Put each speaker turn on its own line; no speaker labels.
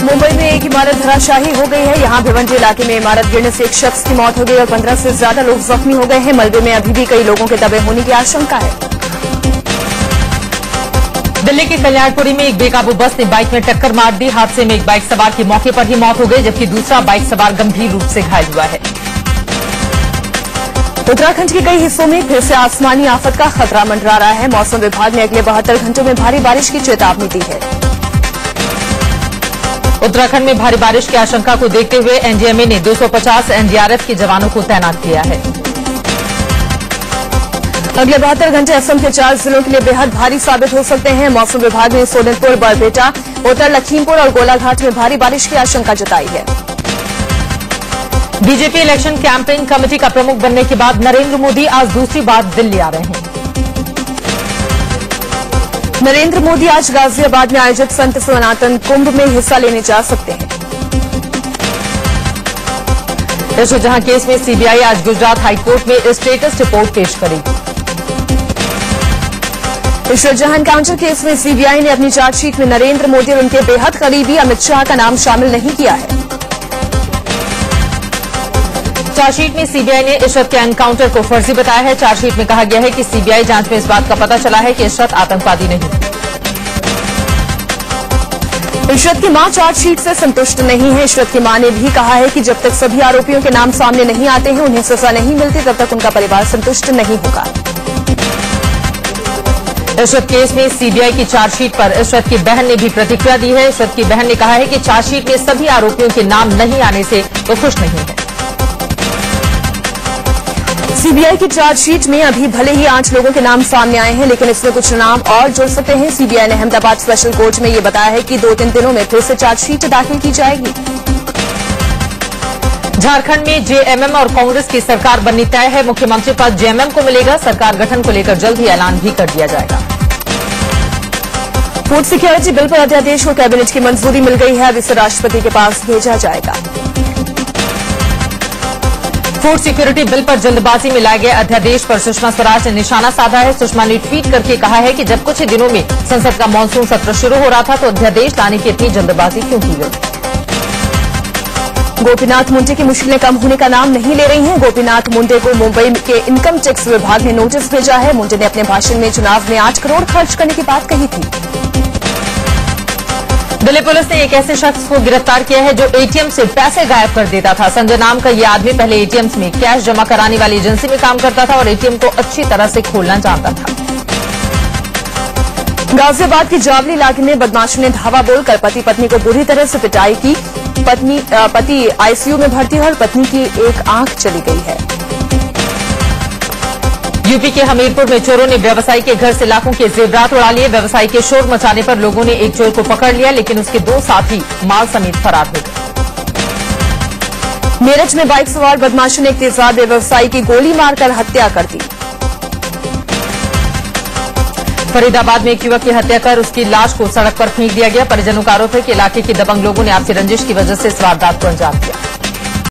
मुंबई में एक इमारत धराशायी हो गई है। यहां भिवंडी इलाके में इमारत गिरने से एक शख्स की मौत हो गई और 15 से ज्यादा लोग जख्मी हो गए हैं। मलबे में अभी भी कई लोगों के दबे होने की आशंका है।
दिल्ली के कल्याणपुरी में एक बेकाबू बस ने बाइक में टक्कर मार दी। हादसे में एक बाइक सवार की मौके पर ही मौत हो गई, जबकि दूसरा बाइक सवार गंभीर रूप से घायल हुआ है।
उत्तराखंड के कई हिस्सों में फिर से आसमानी आफत का खतरा मंडरा रहा है। मौसम विभाग ने अगले 72 घंटों में भारी बारिश की चेतावनी दी है।
उत्तराखंड में भारी बारिश की आशंका को देखते हुए एनडीएमए ने 250 एनडीआरएफ के जवानों को तैनात किया है।
अगले 72 घंटे असम के 4 जिलों के लिए बेहद भारी साबित हो सकते हैं। मौसम विभाग ने सोनितपुर, बरपेटा, उत्तर लखीमपुर और गोलाघाट में भारी बारिश की आशंका जताई है।
बीजेपी इलेक्शन कैंपेन कमेटी का प्रमुख बनने के बाद नरेंद्र मोदी आज दूसरी बार दिल्ली आ रहे हैं।
नरेंद्र मोदी आज गाजियाबाद में आयोजित संत सनातन कुंभ में हिस्सा लेने जा सकते हैं।
इस जहां केस में सीबीआई आज गुजरात हाईकोर्ट में स्टेटस रिपोर्ट पेश करेगी।
ईश्वर जहां काउंटर केस में सीबीआई ने अपनी चार्जशीट में नरेंद्र मोदी और उनके बेहद करीबी अमित शाह का नाम शामिल नहीं किया है।
चार्जशीट में सीबीआई ने इशरत के एनकाउंटर को फर्जी बताया है। चार्जशीट में कहा गया है कि सीबीआई जांच में इस बात का पता चला है कि इशरत आतंकवादी नहीं।
इशरत की मां चार्जशीट से संतुष्ट नहीं है। इशरत की मां ने भी कहा है कि जब तक सभी आरोपियों के नाम सामने नहीं आते हैं, उन्हें सजा नहीं मिलती, तब तक उनका परिवार संतुष्ट नहीं होगा।
इशरत केस में सीबीआई की चार्जशीट पर इशरत की बहन ने भी प्रतिक्रिया दी है। इशरत की बहन ने कहा है कि चार्जशीट में सभी आरोपियों के नाम नहीं आने से वो खुश नहीं है।
सीबीआई की चार्जशीट में अभी भले ही 8 लोगों के नाम सामने आए हैं, लेकिन इसमें कुछ नाम और जुड़ सकते हैं। सीबीआई ने अहमदाबाद स्पेशल कोर्ट में ये बताया है कि 2-3 दिनों में फिर से चार्जशीट दाखिल की जाएगी।
झारखंड में जेएमएम और कांग्रेस की सरकार बननी तय है। मुख्यमंत्री पद जेएमएम को मिलेगा। सरकार गठन को लेकर जल्द ही ऐलान भी कर दिया जाएगा।
फूड सिक्योरिटी बिल पर अध्यादेश को कैबिनेट की मंजूरी मिल गई है। अब इसे राष्ट्रपति के पास भेजा जाएगा।
फूड सिक्योरिटी बिल पर जल्दबाजी में लाए गए अध्यादेश पर सुषमा स्वराज ने निशाना साधा है। सुषमा ने ट्वीट करके कहा है कि जब कुछ ही दिनों में संसद का मानसून सत्र शुरू हो रहा था, तो अध्यादेश लाने की इतनी जल्दबाजी क्यों की गई।
गोपीनाथ मुंडे की मुश्किलें कम होने का नाम नहीं ले रही हैं। गोपीनाथ मुंडे को मुंबई के इनकम टैक्स विभाग ने नोटिस भेजा है। मुंडे ने अपने भाषण में चुनाव में 8 करोड़ खर्च करने की बात कही थी।
दिल्ली पुलिस ने एक ऐसे शख्स को गिरफ्तार किया है जो एटीएम से पैसे गायब कर देता था। संजय नाम का यह आदमी पहले एटीएम में कैश जमा कराने वाली एजेंसी में काम करता था और एटीएम को अच्छी तरह से खोलना जानता था।
गाजियाबाद के जावली इलाके में बदमाशों ने धावा बोलकर पति पत्नी को बुरी तरह से पिटाई की। पति आईसीयू में भर्ती है और पत्नी की एक आंख चली गई है।
यूपी के हमीरपुर में चोरों ने व्यवसायी के घर से लाखों के जेवरात उड़ा लिए। व्यवसायी के शोर मचाने पर लोगों ने एक चोर को पकड़ लिया, लेकिन उसके 2 साथी माल समेत फरार हो गए।
मेरठ में बाइक सवार बदमाशों ने एक तेजाब व्यवसायी की गोली मारकर हत्या कर दी।
फरीदाबाद में एक युवक की हत्या कर उसकी लाश को सड़क पर फेंक दिया गया। परिजनों का आरोप है कि इलाके के दबंग लोगों ने आपसी रंजिश की वजह से इस वारदात को अंजाम दिया।